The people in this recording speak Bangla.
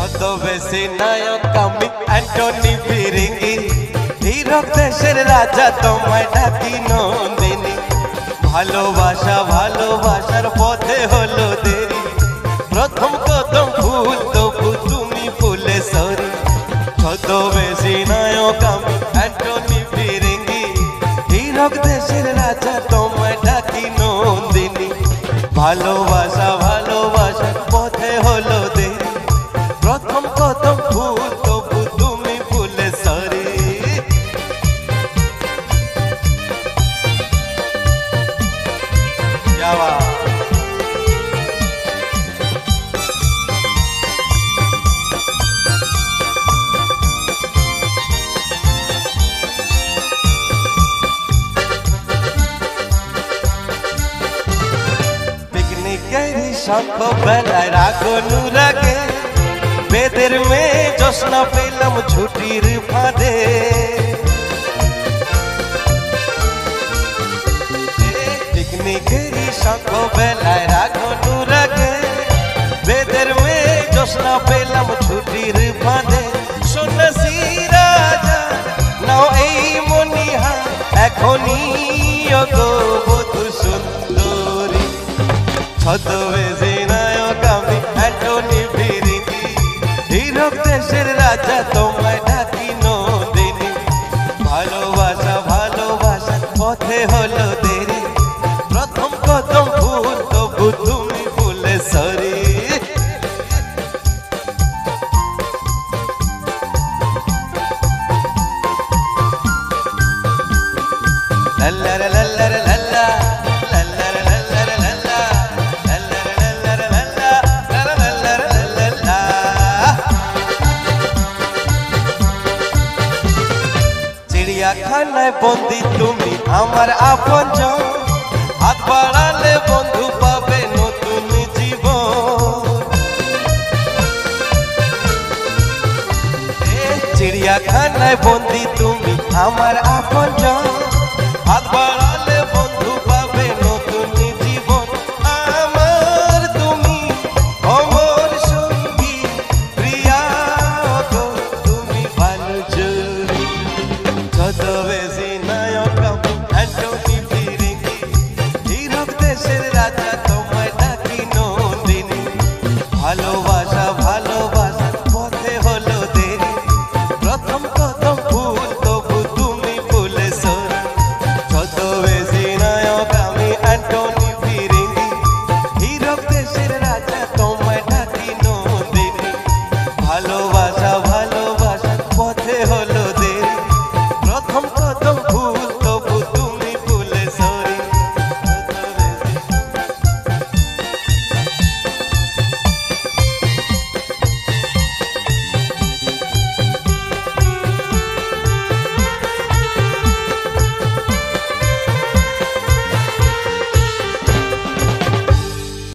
ছদ্মবেশী নায়ক আমি অ্যান্টনি ফিরিঙ্গি, হীরক দেশের রাজা তোমায় ডাকি নন্দিনী। ভালোবাসা ভালোবাসার পথে হলো দেরি, প্রথম কদম ফুল তবু তুমি ফুলে সরি। ছদ্মবেশী নায়ক আমি অ্যান্টনি ফিরিঙ্গি, হীরক দেশের রাজা তোমায় ডাকি নন্দিনী। ভালোবাসা ভালোবাসার পথে হলো দেরি, প্রথম কদম ফুল তবু তুমি ফুলে সরি। যাওয়া শঙ্খ বেলায় রাগনু রাগে, বেদের মেয়ে জোৎস্না পেলাম ছুটির ফাঁদে। পিকনিকেরই শঙ্খ বেলায় রাগনু রাগে, বেদের মেয়ে জোৎস্না পেলাম ছুটির ফাঁদে। সন্ন্যাসী রাজা নাও এই মনিহা, এখনই গো বধূ সুন্দরী। ছদ্মবেশী নায়ক আমি অ্যান্টনি ফিরিঙ্গি, হীরক দেশের রাজা তোমায় ডাকি নন্দিনী। ভালোবাসা ভালোবাসার পথে হলো দেরি, প্রথম কদম ফুল তবু তুমি ফুলে সরি। লাল্লা রে লাল্লা রে লাল্লা, লাল্লা রে লাল্লা রে লাল্লা, লাল্লা রে লাল্লা রে লাল্লা, লাল্লা রে লাল্লা। চিড়িয়াখানায় বন্দি তুমি আমার আপনজন, হাত বাড়ালে বন্ধু পাবে নতুন জীবন। চিড়িয়াখানায় বন্দি তুমি আমার আপনজন, হাত